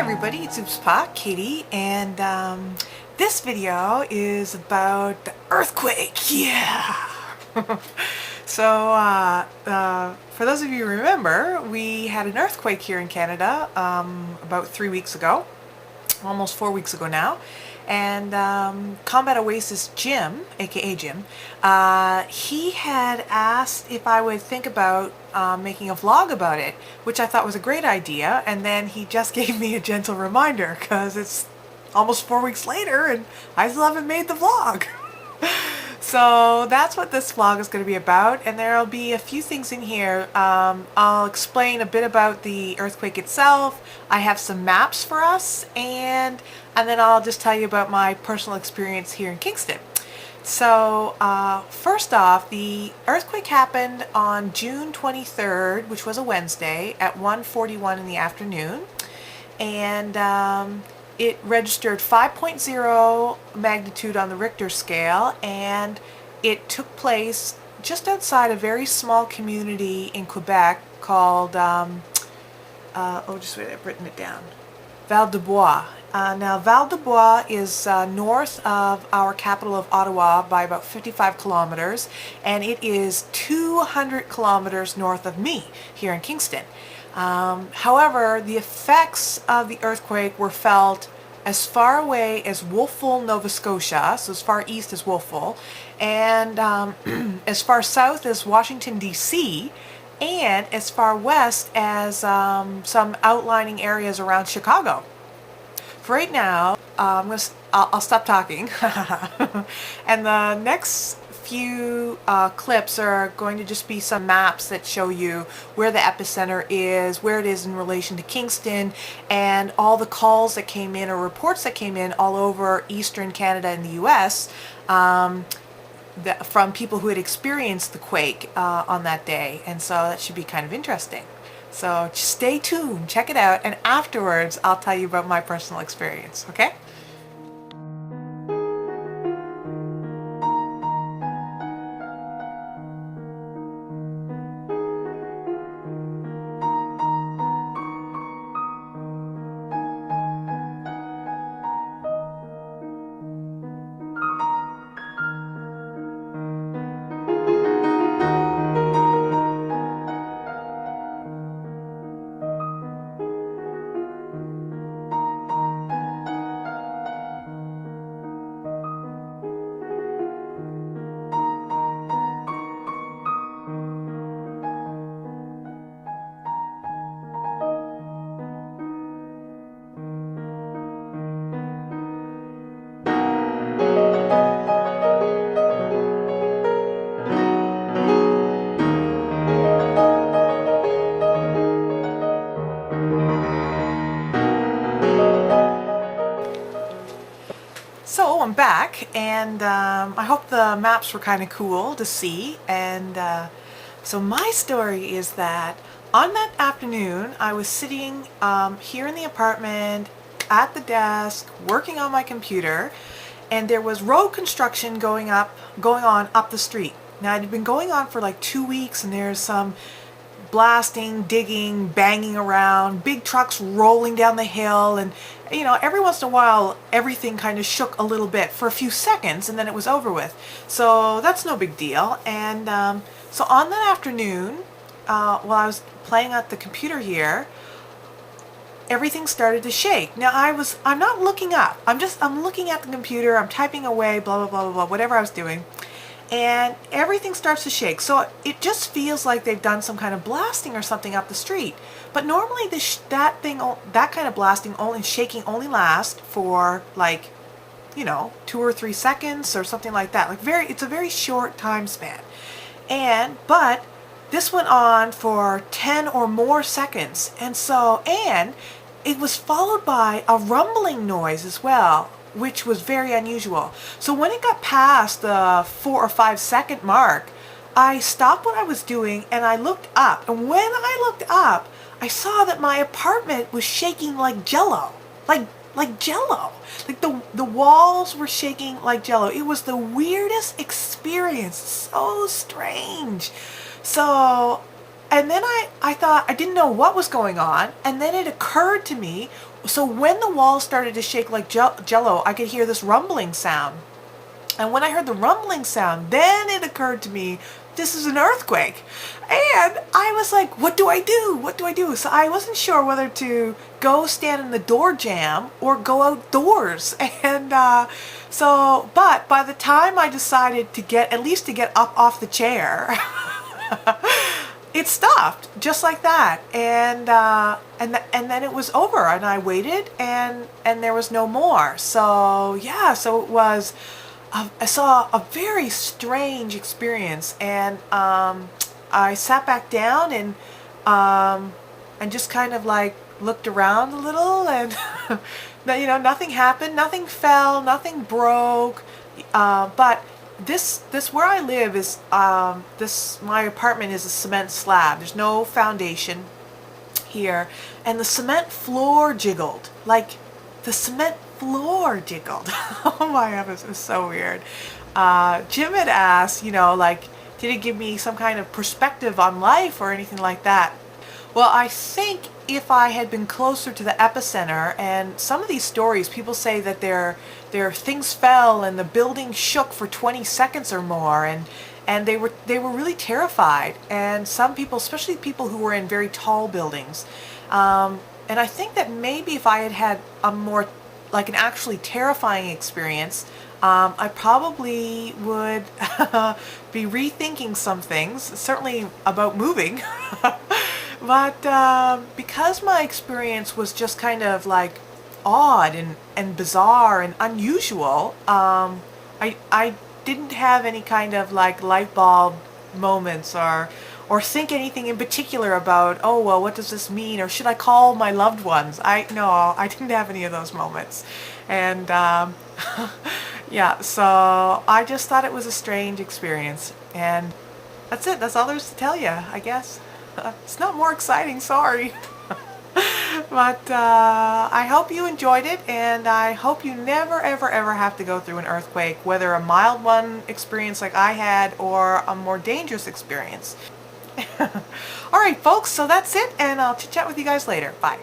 everybody, it's Oopspa, Katie, and this video is about the earthquake. Yeah! For those of you who remember, we had an earthquake here in Canada about 3 weeks ago, almost 4 weeks ago now. And CombatOasis Jim, aka Jim, he had asked if I would think about making a vlog about it, which I thought was a great idea. And then he just gave me a gentle reminder because it's almost 4 weeks later and I still haven't made the vlog. So that's what this vlog is going to be about, and there'll be a few things in here. I'll explain a bit about the earthquake itself. I have some maps for us, and then I'll just tell you about my personal experience here in Kingston. So first off, the earthquake happened on June 23rd, which was a Wednesday, at 1:41 in the afternoon, and it registered 5.0 magnitude on the Richter scale, and it took place just outside a very small community in Quebec called, just wait, I've written it down, Val-de-Bois. Now, Val-de-Bois is north of our capital of Ottawa by about 55 kilometers, and it is 200 kilometers north of me here in Kingston. However, the effects of the earthquake were felt as far away as Wolfville, Nova Scotia, so as far east as Wolfville, and as far south as Washington, D.C., and as far west as some outlining areas around Chicago. For right now, I'll stop talking, and the next few clips are going to just be some maps that show you where the epicenter is, where it is in relation to Kingston, and all the calls that came in or reports that came in all over Eastern Canada and the US from people who had experienced the quake on that day, and so that should be kind of interesting. So just stay tuned, check it out, and afterwards I'll tell you about my personal experience, okay? So I'm back, and I hope the maps were kind of cool to see. And so my story is that on that afternoon I was sitting here in the apartment at the desk working on my computer, and there was road construction going on up the street. Now, it had been going on for like 2 weeks, and there's some blasting, digging, banging around, big trucks rolling down the hill, and you know, every once in a while everything kind of shook a little bit for a few seconds, and then it was over with. So that's no big deal. And so on that afternoon, while I was playing at the computer here, everything started to shake. Now I'm not looking up. I'm looking at the computer. I'm typing away, blah blah blah blah blah, whatever I was doing. And everything starts to shake. So it just feels like they've done some kind of blasting or something up the street. But normally that kind of blasting, shaking only lasts for like, you know, 2 or 3 seconds or something like that. It's a very short time span. But this went on for 10 or more seconds. And it was followed by a rumbling noise as well, which was very unusual. So when it got past the 4 or 5 second mark, I stopped what I was doing and I looked up. And when I looked up, I saw that my apartment was shaking like jello. Like jello. Like the walls were shaking like jello. It was the weirdest experience. So strange. So, and then I thought, I didn't know what was going on. And then it occurred to me, so when the walls started to shake like jello, I could hear this rumbling sound. And when I heard the rumbling sound, then it occurred to me, this is an earthquake. And I was like, what do I do? What do I do? So I wasn't sure whether to go stand in the door jamb or go outdoors. And but by the time I decided to at least to get up off the chair, it stopped just like that. And then it was over, and I waited, and there was no more. So yeah, so it was. I saw a very strange experience, and I sat back down and just kind of like looked around a little, and nothing happened, nothing fell, nothing broke, but this where I live is my apartment is a cement slab. There's no foundation here, and the cement floor jiggled, like the cement floor jiggled. Oh my goodness, it was so weird. Jim had asked, like, did it give me some kind of perspective on life or anything like that? Well, I think if I had been closer to the epicenter, and some of these stories, people say that their things fell and the building shook for 20 seconds or more, and they were really terrified. And some people, especially people who were in very tall buildings, and I think that maybe if I had had a more like an actually terrifying experience, I probably would be rethinking some things, certainly about moving. But because my experience was just kind of like odd and bizarre and unusual, I didn't have any kind of like light bulb moments or think anything in particular about, oh well, what does this mean, or should I call my loved ones? I didn't have any of those moments. And yeah, so I just thought it was a strange experience, and that's it. That's all there is to tell you, I guess. It's not more exciting, sorry. But I hope you enjoyed it, and I hope you never ever ever have to go through an earthquake, whether a mild one experience like I had or a more dangerous experience. Alright folks, so that's it, and I'll chit chat with you guys later. Bye.